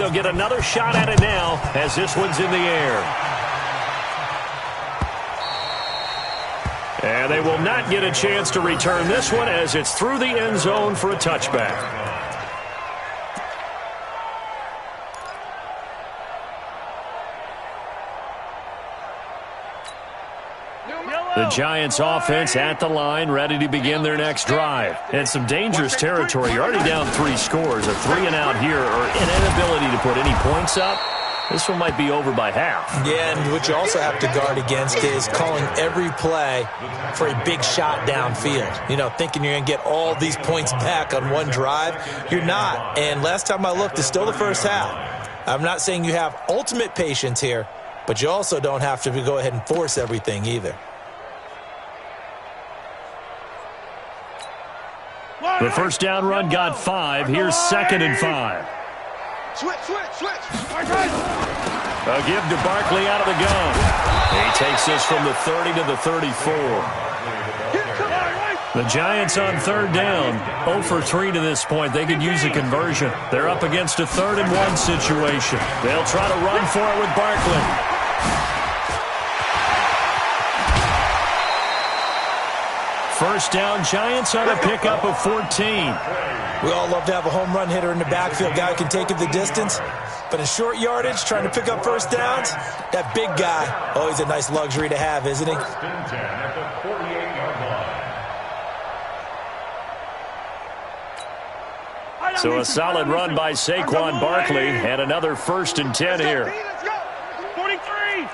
They'll get another shot at it now as this one's in the air. And they will not get a chance to return this one as it's through the end zone for a touchback. The Giants offense at the line, ready to begin their next drive. And some dangerous territory. You're already down 3 scores. A 3-and-out here or an inability to put any points up. This one might be over by half. Yeah, and what you also have to guard against is calling every play for a big shot downfield. You know, thinking you're going to get all these points back on one drive. You're not. And last time I looked, it's still the first half. I'm not saying you have ultimate patience here, but you also don't have to go ahead and force everything either. The first down run got 5. Here's 2nd and 5. Switch. A give to Barkley out of the gun. He takes this from the 30 to the 34. The Giants on 3rd down. 0 for 3 to this point. They could use a conversion. They're up against a 3rd and 1 situation. They'll try to run for it with Barkley. First down, Giants on a pickup of 14. We all love to have a home run hitter in the backfield. Guy who can take it the distance. But in short yardage, trying to pick up first downs, that big guy, always a nice luxury to have, isn't he? So a solid run by Saquon Barkley and another 1st and 10 here. 43.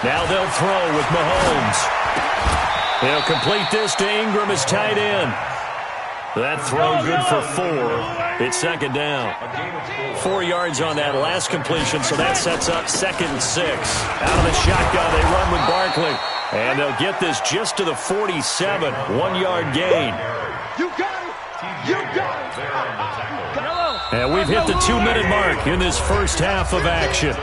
Now they'll throw with Mahomes. He'll complete this to Ingram as tight end. That throw good for 4. It's 2nd down. 4 yards on that last completion, so that sets up 2nd and 6. Out of the shotgun, they run with Barkley. And they'll get this just to the 47. 1-yard gain. You got it. And we've hit the 2-minute mark in this first half of action.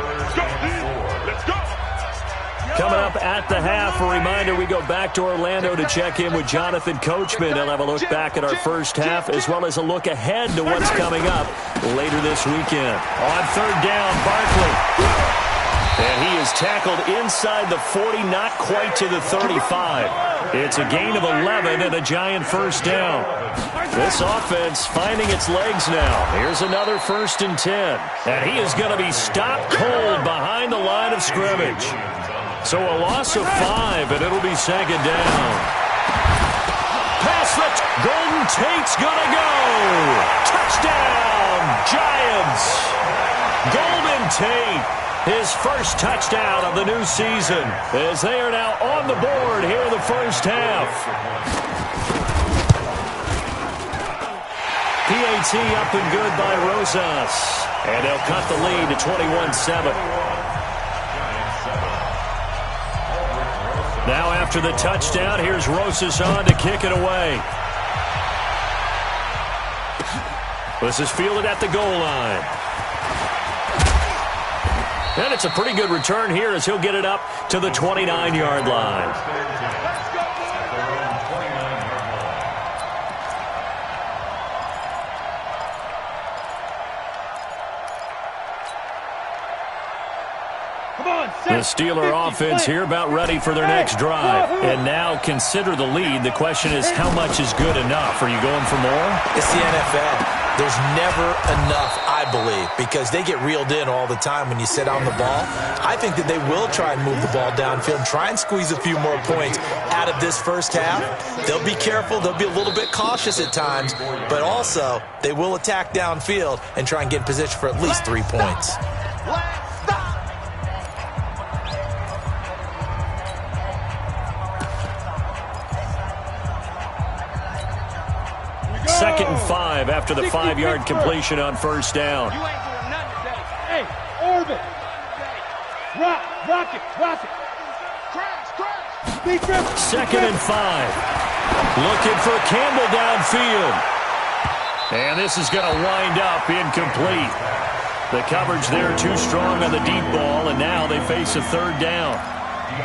Coming up at the half, a reminder, we go back to Orlando to check in with Jonathan Coachman. He'll have a look back at our first half as well as a look ahead to what's coming up later this weekend. On 3rd down, Barkley. And he is tackled inside the 40, not quite to the 35. It's a gain of 11 and a Giant first down. This offense finding its legs now. Here's another 1st and 10. And he is going to be stopped cold behind the line of scrimmage. So a loss of 5, and it'll be 2nd down. Pass the Golden Tate's gonna go. Touchdown, Giants. Golden Tate, his first touchdown of the new season, as they are now on the board here in the first half. PAT up and good by Rosas, and they'll cut the lead to 21-7. Now after the touchdown, here's Rosas on to kick it away. This is fielded at the goal line. And it's a pretty good return here as he'll get it up to the 29-yard line. The Steeler offense here about ready for their next drive. And now consider the lead. The question is, how much is good enough? Are you going for more? It's the NFL. There's never enough, I believe, because they get reeled in all the time when you sit on the ball. I think that they will try and move the ball downfield, try and squeeze a few more points out of this first half. They'll be careful. They'll be a little bit cautious at times, but also they will attack downfield and try and get in position for at least 3 points. 2nd and 5 after the 5-yard completion on first down. You ain't doing nothing today. Hey, orbit. Rock it. Crash. 2nd and 5. Looking for Campbell downfield. And this is going to wind up incomplete. The coverage there too strong on the deep ball, and now they face a 3rd down.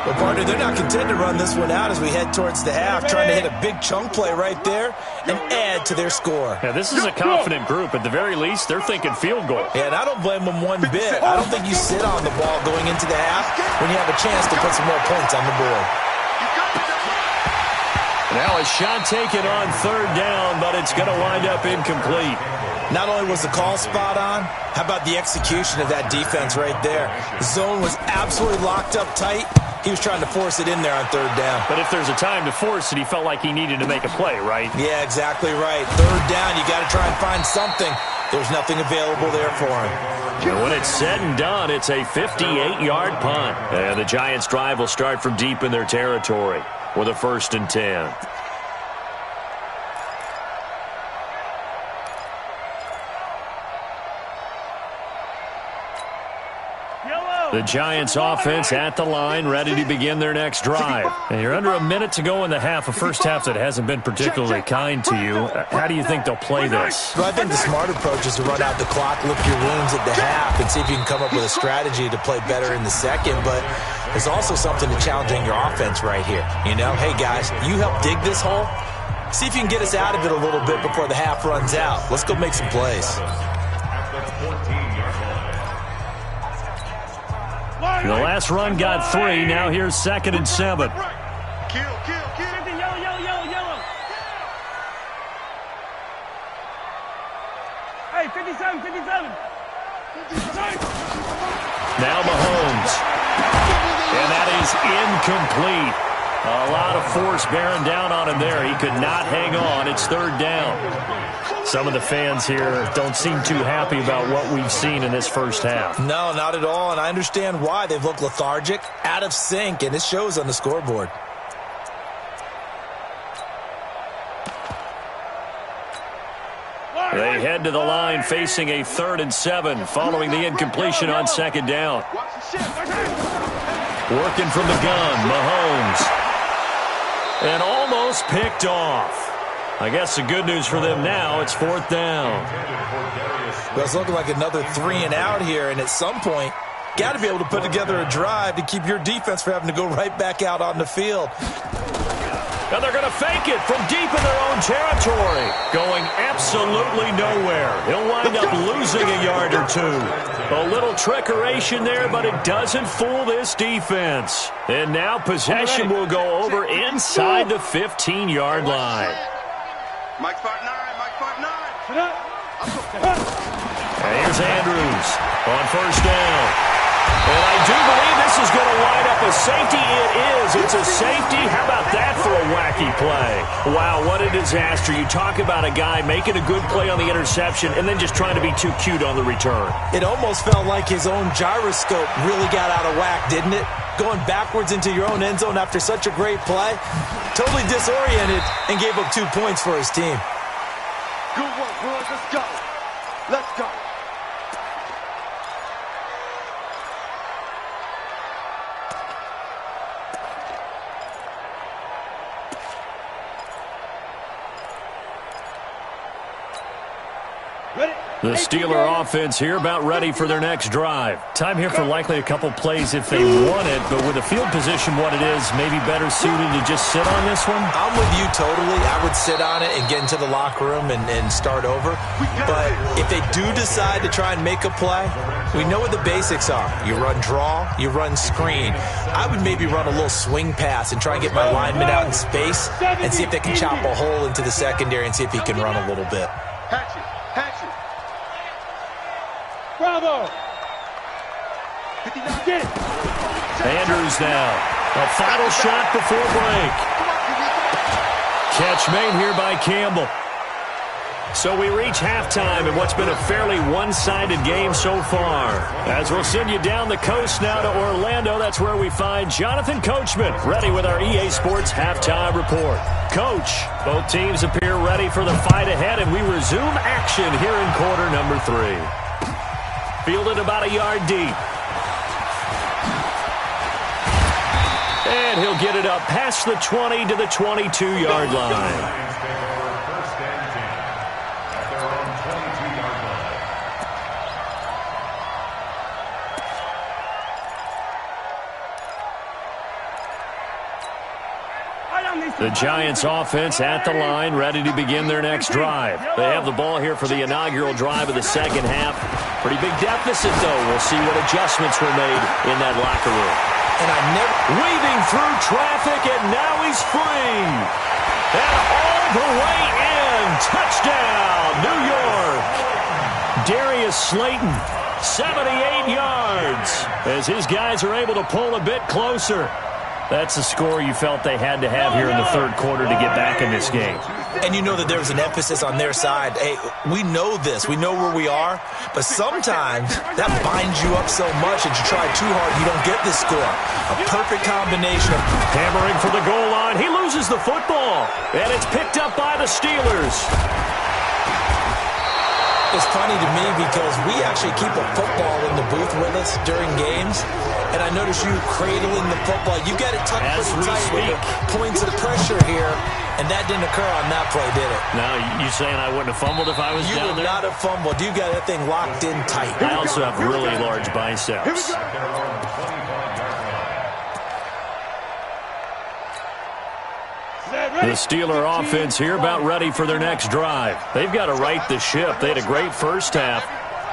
Well, partner, they're not content to run this one out as we head towards the half, trying to hit a big chunk play right there and add to their score. Yeah, this is a confident group. At the very least, they're thinking field goal. Yeah, and I don't blame them one bit. I don't think you sit on the ball going into the half when you have a chance to put some more points on the board. Now a shot taken on third down, but it's going to wind up incomplete. Not only was the call spot on, how about the execution of that defense right there? The zone was absolutely locked up tight. He was trying to force it in there on third down. But if there's a time to force it, he felt like he needed to make a play, right? Yeah, exactly right. Third down, you got to try and find something. There's nothing available there for him. And when it's said and done, it's a 58-yard punt. And the Giants' drive will start from deep in their territory with a 1st and 10. The Giants offense at the line, ready to begin their next drive. And you're under a minute to go in the half, a first half that hasn't been particularly kind to you. How do you think they'll play this? Well, I think the smart approach is to run out the clock, lick your wounds at the half, and see if you can come up with a strategy to play better in the second. But there's also something to challenging your offense right here. You know, hey, guys, you help dig this hole. See if you can get us out of it a little bit before the half runs out. Let's go make some plays. The last run got 3. Now here's 2nd and 7. Kill. Yellow. Hey, 57. Now Mahomes. And that is incomplete. A lot of force bearing down on him there. He could not hang on. It's 3rd down. Some of the fans here don't seem too happy about what we've seen in this first half. No, not at all, and I understand why. They've looked lethargic, out of sync, and it shows on the scoreboard. They head to the line facing a 3rd and 7 following the incompletion on 2nd down. Working from the gun, Mahomes. And almost picked off. I guess the good news for them now, it's 4th down. Well, it's looking like another 3 and out here, and at some point, got to be able to put together a drive to keep your defense from having to go right back out on the field. And they're going to fake it from deep in their own territory. Going absolutely nowhere. He'll wind up losing a yard or 2. A little trickeration there, but it doesn't fool this defense. And now possession will go over inside the 15-yard line. Mike 5'9", Mike 5'9". And here's Andrews on 1st down. And I do believe this is going to wind up a safety. It is. It's a safety. How about that for a wacky play? Wow, what a disaster. You talk about a guy making a good play on the interception and then just trying to be too cute on the return. It almost felt like his own gyroscope really got out of whack, didn't it? Going backwards into your own end zone after such a great play. Totally disoriented and gave up 2 points for his team. Good work, boys. Let's go. Let's go. The Steeler offense here about ready for their next drive. Time here for likely a couple plays if they want it, but with the field position what it is, maybe better suited to just sit on this one? I'm with you totally. I would sit on it and get into the locker room and start over. But if they do decide to try and make a play, we know what the basics are. You run draw, you run screen. I would maybe run a little swing pass and try and get my lineman out in space and see if they can chop a hole into the secondary and see if he can run a little bit. Hatchet. Bravo. Get it. Andrews now. A final shot before break. Catch made here by Campbell. So we reach halftime in what's been a fairly one-sided game so far. As we'll send you down the coast now to Orlando, that's where we find Jonathan Coachman, ready with our EA Sports Halftime Report. Coach, both teams appear ready for the fight ahead, and we resume action here in quarter number 3. Fielded about a yard deep. And he'll get it up past the 20 to the 22-yard line. The Giants offense at the line, ready to begin their next drive. They have the ball here for the inaugural drive of the second half. Pretty big deficit, though. We'll see what adjustments were made in that locker room. And I never... Weaving through traffic, and now he's free. And all the way in. Touchdown, New York. Darius Slayton, 78 yards, as his guys are able to pull a bit closer. That's the score you felt they had to have here in the third quarter to get back in this game. And you know that there was an emphasis on their side. Hey, we know this. We know where we are. But sometimes that binds you up so much that you try too hard, you don't get this score. A perfect combination of... Hammering for the goal line. He loses the football. And it's picked up by the Steelers. It's funny to me because we actually keep a football in the booth with us during games. And I notice you cradling the football. You got it tucked pretty tight with the points of pressure here. And that didn't occur on that play, did it? No, you saying I wouldn't have fumbled if I was down there? You would not have fumbled. You got that thing locked in tight. I also have really large biceps. The Steeler offense here about ready for their next drive. They've got to right the ship. They had a great first half,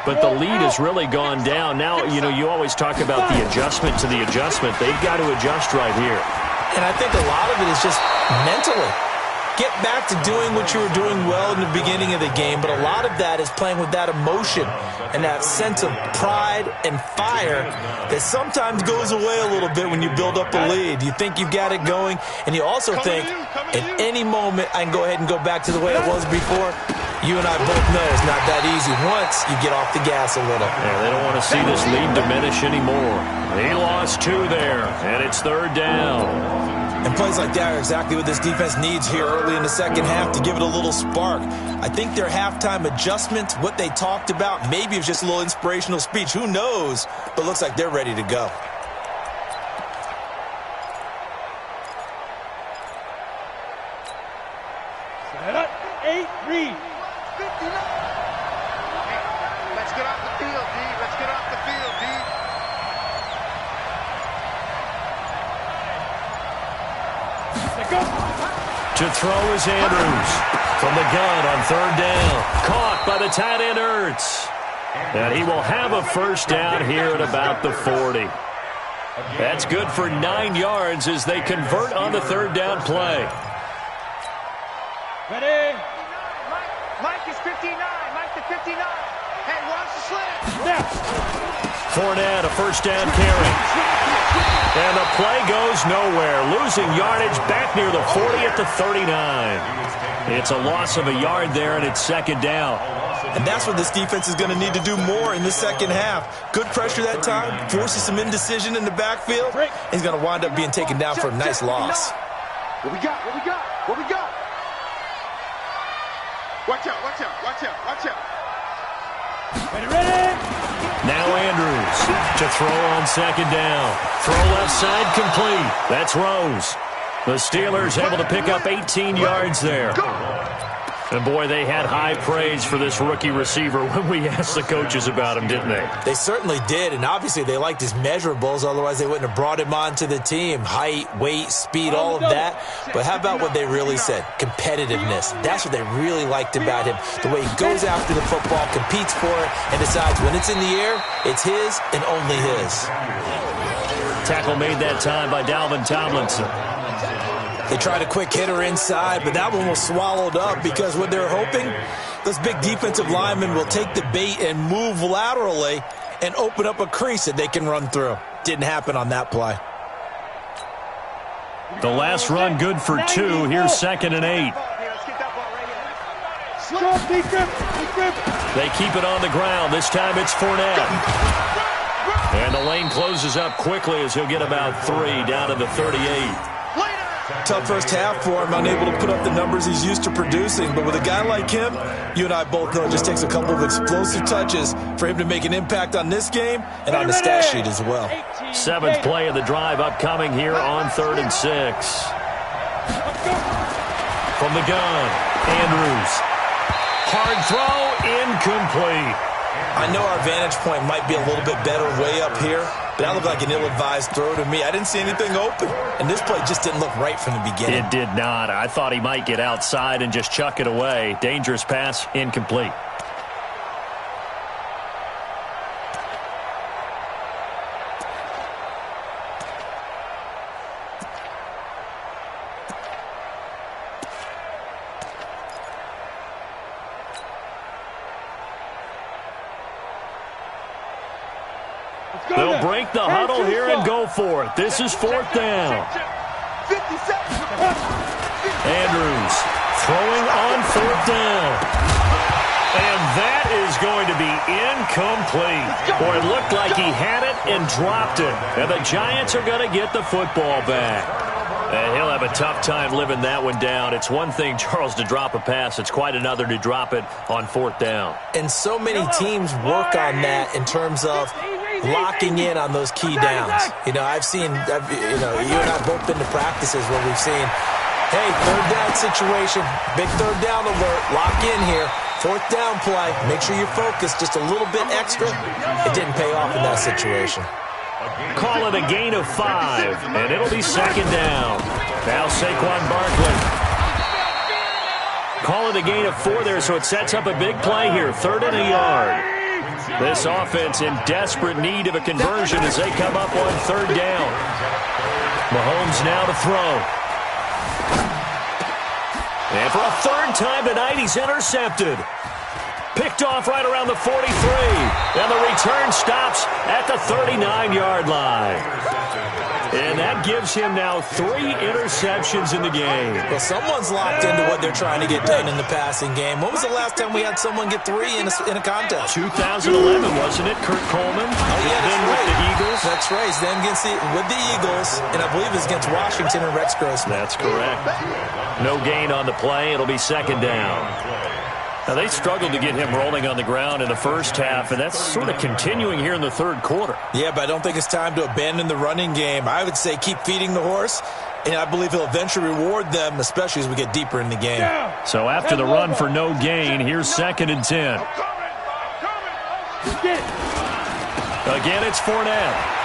but the lead has really gone down. Now, you know, you always talk about the adjustment to the adjustment. They've got to adjust right here. And I think a lot of it is just mentally. Get back to doing what you were doing well in the beginning of the game, but a lot of that is playing with that emotion and that sense of pride and fire that sometimes goes away a little bit when you build up a lead. You think you've got it going, and you also think at any moment I can go ahead and go back to the way it was before. You and I both know it's not that easy once you get off the gas a little. Yeah, they don't want to see this lead diminish anymore. He lost 2 there, and it's third down. And plays like that are exactly what this defense needs here early in the second half to give it a little spark. I think their halftime adjustments, what they talked about, maybe it was just a little inspirational speech. Who knows? But looks like they're ready to go. Set up, 8, read. Let's get off the field, D. Let's get off the field, D. To throw is Andrews. From the gun on third down. Caught by the tight end Ertz. And he will have a first down here at about the 40. That's good for 9 yards as they convert on the third down play. Ready? Mike is 59. Mike to 59. Hey, watch the slant. Now. Fournette, a first down carry. And the play goes nowhere. Losing yardage back near the 40 at the 39. It's a loss of a yard there, and it's second down. And that's what this defense is going to need to do more in the second half. Good pressure that time, forces some indecision in the backfield. He's going to wind up being taken down for a nice loss. What we got? What we got? What we got? Watch out, watch out, watch out, watch out. Ready? Now Andrews to throw on second down. Throw left side complete. That's Rose. The Steelers able to pick up 18 yards there. And boy, they had high praise for this rookie receiver when we asked the coaches about him, didn't they? They certainly did, and obviously they liked his measurables, otherwise they wouldn't have brought him onto the team. Height, weight, speed, all of that. But how about what they really said? Competitiveness. That's what they really liked about him. The way he goes after the football, competes for it, and decides when it's in the air, it's his and only his. Tackle made that time by Dalvin Tomlinson. They tried a quick hitter inside, but that one was swallowed up because what they're hoping, those big defensive linemen will take the bait and move laterally and open up a crease that they can run through. Didn't happen on that play. The last run good for 2. Here's 2nd and 8. They keep it on the ground. This time it's Fournette. And the lane closes up quickly as he'll get about 3 down to the 38. Tough first half for him, unable to put up the numbers he's used to producing. But with a guy like him, you and I both know it just takes a couple of explosive touches for him to make an impact on this game and on the stat sheet as well. 7th play of the drive upcoming here on 3rd and 6. From the gun, Andrews. Hard throw, incomplete. I know our vantage point might be a little bit better way up here, but that looked like an ill-advised throw to me. I didn't see anything open, and this play just didn't look right from the beginning. It did not. I thought he might get outside and just chuck it away. Dangerous pass, incomplete. They'll break the huddle here and go for it. This is fourth down. Andrews throwing on fourth down. And that is going to be incomplete. Boy, it looked like he had it and dropped it. And the Giants are going to get the football back. And he'll have a tough time living that one down. It's one thing, Charles, to drop a pass. It's quite another to drop it on fourth down. And so many teams work on that in terms of locking in on those key downs. You know, you and I have both been to practices where we've seen, hey, third down situation, big third down alert, lock in here, fourth down play, make sure you're focused just a little bit extra. It didn't pay off in that situation. Call it a gain of 5, and it'll be second down. Now Saquon Barkley. Call it a gain of 4 there, so it sets up a big play here, 3rd and a yard. This offense in desperate need of a conversion as they come up on 3rd down. Mahomes now to throw. And for a 3rd time tonight, he's intercepted. Picked off right around the 43. And the return stops at the 39-yard line. And that gives him now 3 interceptions in the game. Well, someone's locked into what they're trying to get done in the passing game. When was the last time we had someone get 3 in a contest? 2011, wasn't it? Kurt Coleman? Oh, yeah, then with the Eagles. That's right. Then with the Eagles, and I believe it's against Washington and Rex Grossman. That's correct. No gain on the play. It'll be second down. Now, they struggled to get him rolling on the ground in the first half, and that's sort of continuing here in the third quarter. Yeah, but I don't think it's time to abandon the running game. I would say keep feeding the horse, and I believe he'll eventually reward them, especially as we get deeper in the game. So after the run for no gain, here's 2nd and 10. Again, it's Fournette.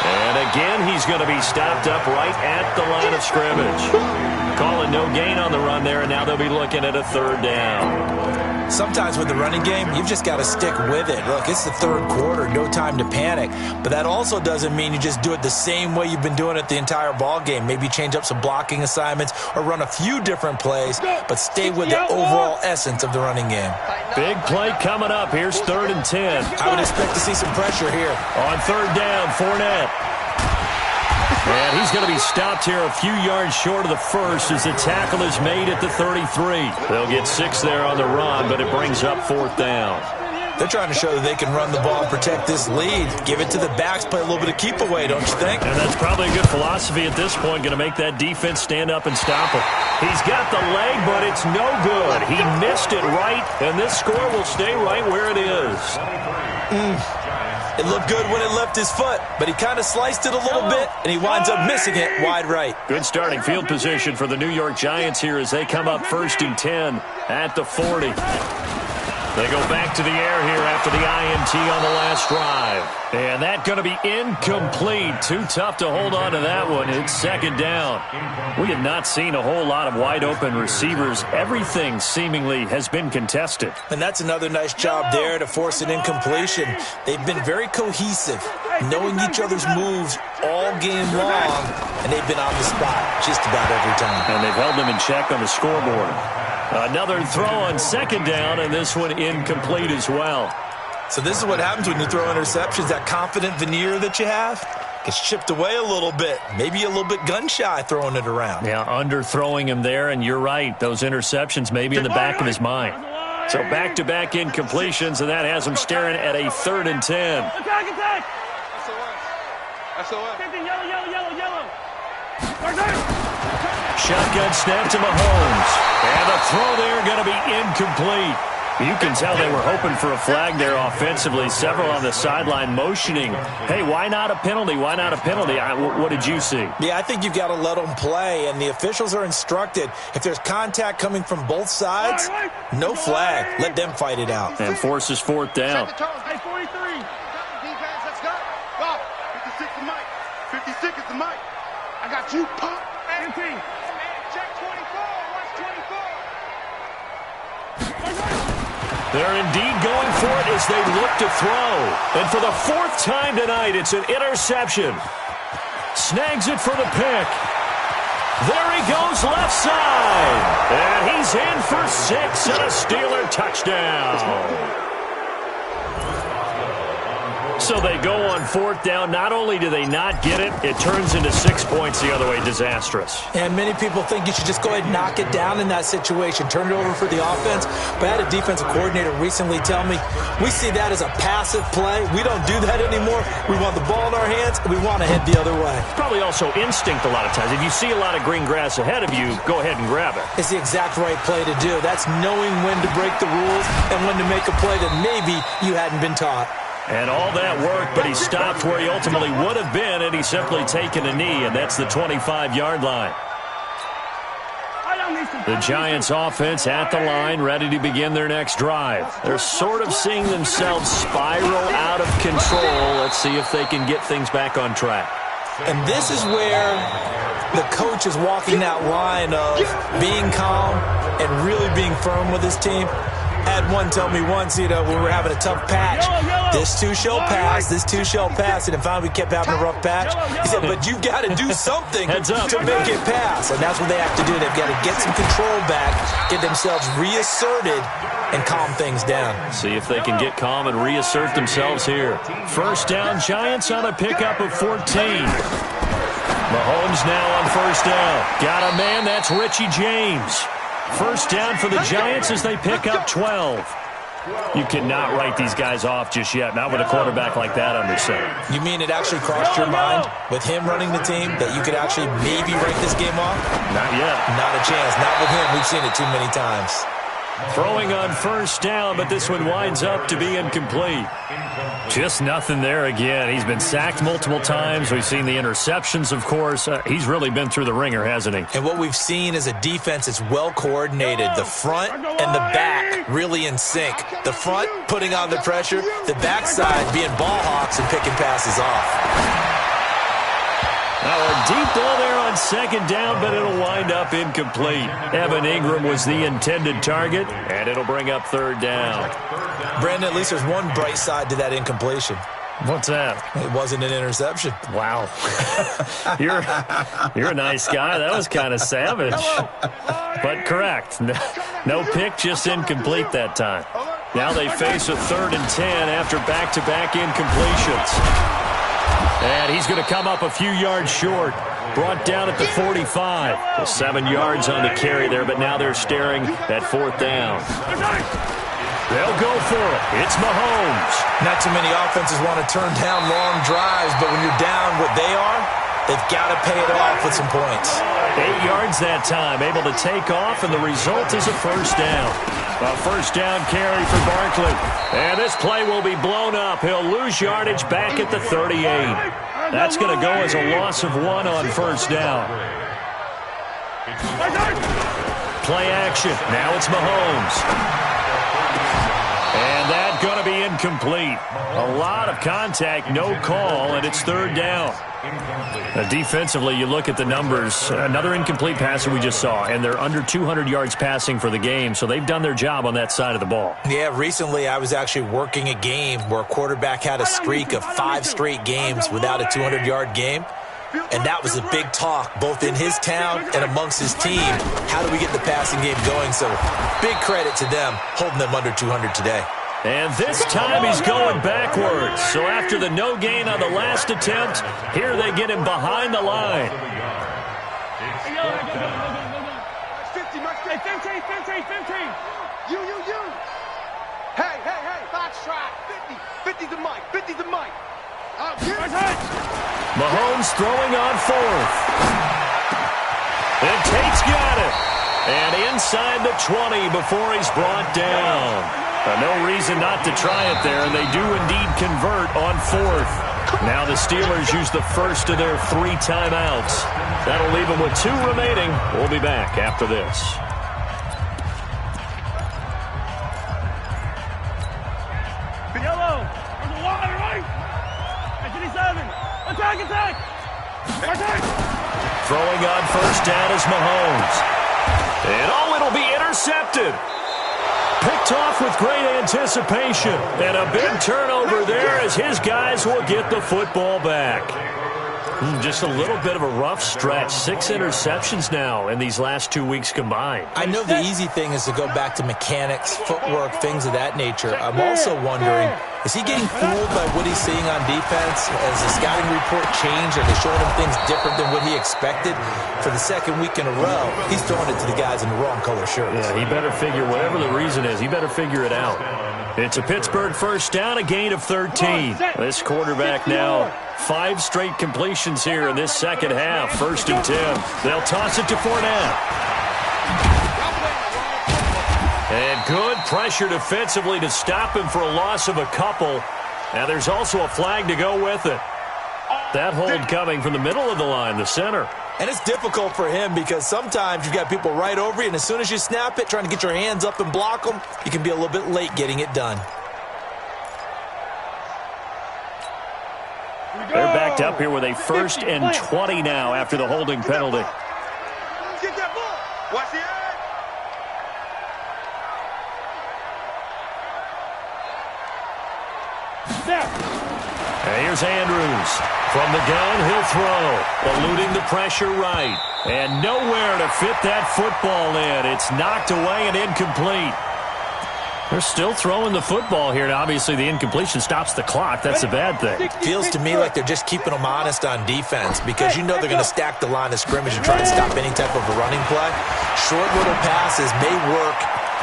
And again, he's going to be stopped up right at the line of scrimmage. Calling no gain on the run there, and now they'll be looking at a 3rd down. Sometimes with the running game, you've just got to stick with it. Look, it's the third quarter, no time to panic. But that also doesn't mean you just do it the same way you've been doing it the entire ball game. Maybe change up some blocking assignments or run a few different plays, but stay with the overall essence of the running game. Big play coming up. Here's 3rd and 10. I would expect to see some pressure here. On 3rd down, Fournette. And he's going to be stopped here a few yards short of the first as the tackle is made at the 33. They'll get 6 there on the run, but it brings up 4th down. They're trying to show that they can run the ball and protect this lead. Give it to the backs, play a little bit of keep away, don't you think? And that's probably a good philosophy at this point, going to make that defense stand up and stop him. He's got the leg, but it's no good. He missed it right, and this score will stay right where it is. It looked good when it left his foot, but he kind of sliced it a little bit, and he winds up missing it wide right. Good starting field position for the New York Giants here as they come up 1st and 10 at the 40. They go back to the air here after the INT on the last drive. And that's going to be incomplete. Too tough to hold on to that one. It's 2nd down. We have not seen a whole lot of wide-open receivers. Everything seemingly has been contested. And that's another nice job there to force an incompletion. They've been very cohesive, knowing each other's moves all game long, and they've been on the spot just about every time. And they've held them in check on the scoreboard. Another throw on 2nd down, and this one incomplete as well. So this is what happens when you throw interceptions. That confident veneer that you have gets chipped away a little bit. Maybe a little bit gun-shy throwing it around. Yeah, underthrowing him there, and you're right. Those interceptions maybe in the back of his mind. So back-to-back incompletions, and that has him staring at a 3rd and 10. Attack! SOS. Yellow. Shotgun snap to Mahomes. And the throw there going to be incomplete. You can tell they were hoping for a flag there offensively. Several on the sideline motioning, hey, why not a penalty? Why not a penalty? What did you see? Yeah, I think you've got to let them play, and the officials are instructed, if there's contact coming from both sides, no flag. Let them fight it out. And forces 4th down. the mic. I got you, pop. 15. Check 24. Watch 24. They're indeed going for it as they look to throw. And for the 4th time tonight, it's an interception. Snags it for the pick. There he goes left side. And he's in for 6 and a Steeler touchdown. So they go on 4th down. Not only do they not get it, it turns into 6 points the other way. Disastrous. And many people think you should just go ahead and knock it down in that situation. Turn it over for the offense. But I had a defensive coordinator recently tell me, we see that as a passive play. We don't do that anymore. We want the ball in our hands, and we want to head the other way. Probably also instinct a lot of times. If you see a lot of green grass ahead of you, go ahead and grab it. It's the exact right play to do. That's knowing when to break the rules and when to make a play that maybe you hadn't been taught. And all that worked, but he stopped where he ultimately would have been, and he's simply taken a knee, and that's the 25-yard line. The Giants offense at the line, ready to begin their next drive. They're sort of seeing themselves spiral out of control. Let's see if they can get things back on track. And this is where the coach is walking that line of being calm and really being firm with his team. Had one tell me once, when we were having a tough patch, this too shall pass, this too shall pass, and finally we kept having a rough patch. He said, but you've got to do something to make it pass, and that's what they have to do. They've got to get some control back, get themselves reasserted, and calm things down. See if they can get calm and reassert themselves here. 1st down, Giants on a pickup of 14. Mahomes now on 1st down. Got a man, that's Richie James. 1st down for the Giants as they pick up 12. You cannot write these guys off just yet, not with a quarterback like that under center. You mean it actually crossed your mind with him running the team that you could actually maybe write this game off? Not yet. Not a chance. Not with him. We've seen it too many times. Throwing on 1st down, but this one winds up to be incomplete. Just nothing there again. He's been sacked multiple times. We've seen the interceptions, of course. He's really been through the ringer, hasn't he? And what we've seen is a defense that's well coordinated. The front and the back really in sync. The front putting on the pressure. The backside being ball hawks and picking passes off. Now a deep ball there on 2nd down, but it'll wind up incomplete. Evan Ingram was the intended target, and it'll bring up 3rd down. Brandon, at least there's one bright side to that incompletion. What's that? It wasn't an interception. Wow. You're a nice guy. That was kind of savage. But correct. No pick, just incomplete that time. Now they face a 3rd and 10 after back-to-back incompletions. And he's going to come up a few yards short. Brought down at the 45. Well, 7 yards on the carry there, but now they're staring at 4th down. They'll go for it. It's Mahomes. Not too many offenses want to turn down long drives, but when you're down what they are, they've got to pay it off with some points. 8 yards that time, able to take off, and the result is a 1st down. A 1st down carry for Barkley. And this play will be blown up. He'll lose yardage back at the 38. That's going to go as a loss of 1 on 1st down. Play action. Now it's Mahomes. And that's going to be incomplete. A lot of contact, no call, and it's 3rd down. Defensively, you look at the numbers. Another incomplete pass that we just saw, and they're under 200 yards passing for the game, so they've done their job on that side of the ball. Yeah, recently I was actually working a game where a quarterback had a streak of 5 straight games without a 200-yard game. And that was a big talk, both in his town and amongst his team. How do we get the passing game going? So big credit to them, holding them under 200 today. And this time he's going backwards. So after the no gain on the last attempt, here they get him behind the line. 50, 15. You. Hey. Box track. 50. 50's the mic. 50's the mic. Mahomes throwing on 4th. And Tate's got it. And inside the 20 before he's brought down. No reason not to try it there, and they do indeed convert on 4th. Now the Steelers use the first of their 3 timeouts. That'll leave them with 2 remaining. We'll be back after this. Yellow, on the wide right. 57. Attack. Throwing on first down is Mahomes. And it'll be intercepted. Picked off with great anticipation. And a big turnover there as his guys will get the football back. Just a little bit of a rough stretch. 6 interceptions now in these last 2 weeks combined. I know the easy thing is to go back to mechanics, footwork, things of that nature. I'm also wondering, is he getting fooled by what he's seeing on defense? Has the scouting report changed? Are they showing him things different than what he expected? For the second week in a row, he's throwing it to the guys in the wrong color shirts. Yeah, he better figure, whatever the reason is, he better figure it out. It's a Pittsburgh first down, a gain of 13. This quarterback now, 5 straight completions here in this second half. 1st and 10. They'll toss it to Fournette. And good pressure defensively to stop him for a loss of a couple. Now there's also a flag to go with it. That hold coming from the middle of the line, the center. And it's difficult for him because sometimes you've got people right over you, and as soon as you snap it, trying to get your hands up and block them, you can be a little bit late getting it done. They're backed up here with a 1st and 20 now after the holding penalty. Get that ball. Watch the eye. And here's Andrews. From the gun, he'll throw. Eluding the pressure right. And nowhere to fit that football in. It's knocked away and incomplete. They're still throwing the football here. Now, obviously, the incompletion stops the clock. That's a bad thing. Feels to me like they're just keeping them honest on defense because you know they're going to stack the line of scrimmage and try and stop any type of a running play. Short little passes may work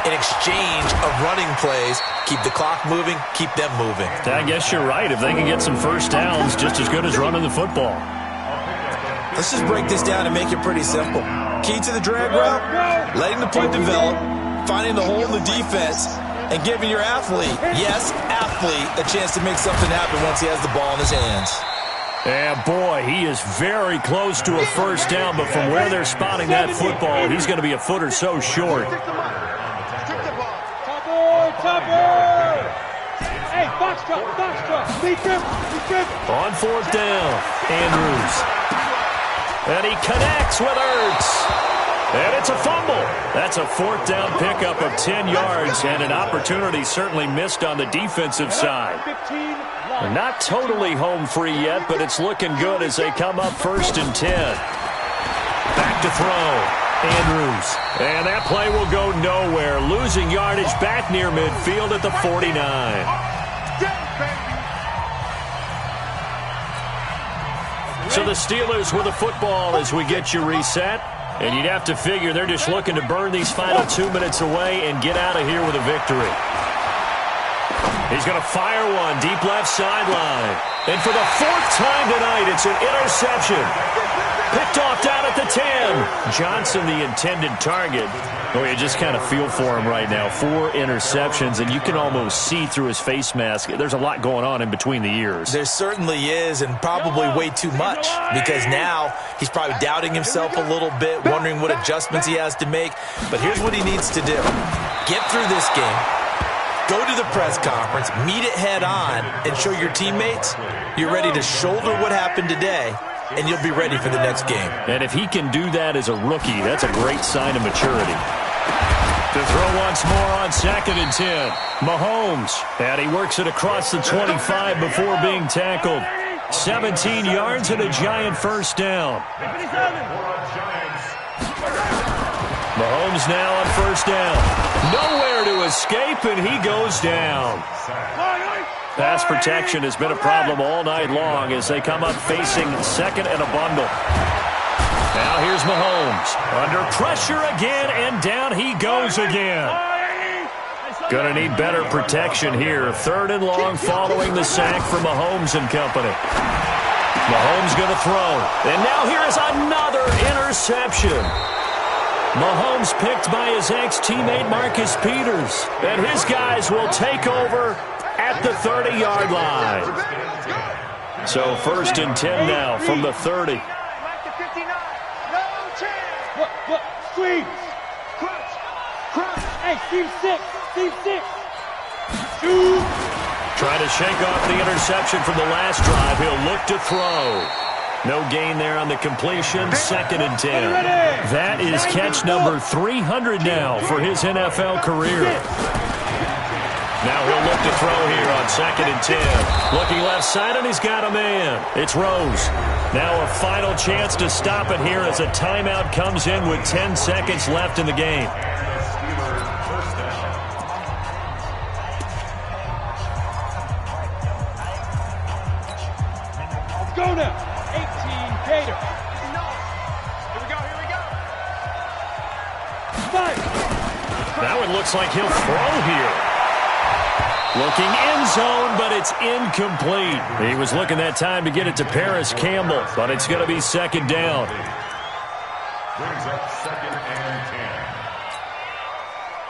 in exchange of running plays. Keep the clock moving, keep them moving. I guess you're right. If they can get some first downs, just as good as running the football. Let's just break this down and make it pretty simple. Key to the drag route, letting the play develop, finding the hole in the defense, and giving your athlete, yes, athlete, a chance to make something happen once he has the ball in his hands. And boy, he is very close to a first down, but from where they're spotting that football, he's going to be a foot or so short. Hey, box drop. Speed trip. On 4th down, Andrews. And he connects with Ertz. And it's a fumble. That's a 4th down pickup of 10 yards, and an opportunity certainly missed on the defensive side. They're not totally home free yet, but it's looking good as they come up 1st and 10. Back to throw. Andrews. And that play will go nowhere. Losing yardage back near midfield at the 49. So the Steelers with the football as we get you reset. And you'd have to figure they're just looking to burn these final 2 minutes away and get out of here with a victory. He's going to fire one deep left sideline. And for the 4th time tonight, it's an interception. Picked off down at the 10. Johnson, the intended target. Oh, you just kind of feel for him right now. 4 interceptions, and you can almost see through his face mask. There's a lot going on in between the ears. There certainly is, and probably way too much, because now he's probably doubting himself a little bit, wondering what adjustments he has to make. But here's what he needs to do. Get through this game. Go to the press conference, meet it head on, and show your teammates you're ready to shoulder what happened today, and you'll be ready for the next game. And if he can do that as a rookie, that's a great sign of maturity. To throw once more on 2nd and 10. Mahomes, and he works it across the 25 before being tackled. 17 yards and a giant first down. Mahomes now on 1st down. Nowhere to escape, and he goes down. Pass protection has been a problem all night long as they come up facing 2nd and a bundle. Now here's Mahomes. Under pressure again, and down he goes again. Going to need better protection here. 3rd and long following the sack for Mahomes and company. Mahomes going to throw. And now here is another interception. Mahomes picked by his ex-teammate Marcus Peters. And his guys will take over at the 30-yard line. So 1st and 10 now from the 30. Look, squeeze. Crunch. Hey, Steve 6. Shoot. Trying to shake off the interception from the last drive. He'll look to throw. No gain there on the completion, 2nd and 10. That is catch number 300 now for his NFL career. Now he'll look to throw here on 2nd and 10. Looking left side, and he's got a man. It's Rose. Now a final chance to stop it here as a timeout comes in with 10 seconds left in the game. Let's go now. 18 Gator. Here we go. Now it looks like he'll throw here. Looking end zone, but it's incomplete. He was looking that time to get it to Paris Campbell, but it's going to be 2nd down. Brings up 2nd and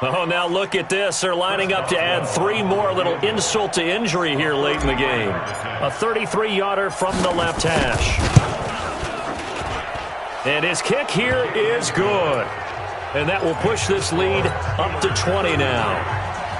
10. Oh, now look at this. They're lining up to add 3 more. A little insult to injury here late in the game. A 33-yarder from the left hash. And his kick here is good. And that will push this lead up to 20 now.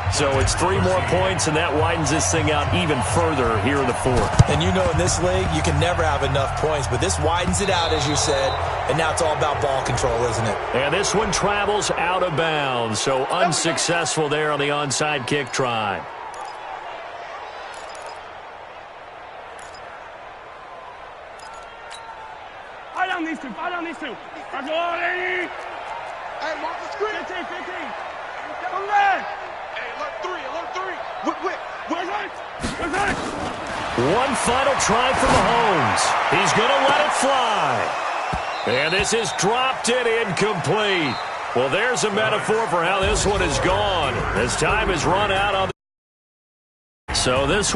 So it's 3 more points, and that widens this thing out even further here in the 4th. And you know in this league, you can never have enough points, but this widens it out, as you said, and now it's all about ball control, isn't it? And this one travels out of bounds, so unsuccessful there on the onside kick try. Fight on these two. Let's go, Eddie. Hey, mark the screen. 15. Come back. Alert 3. What's that? One final try for Mahomes. He's going to let it fly. And this is dropped it incomplete. Well, there's a metaphor for how this one is gone. As time has run out on the... So this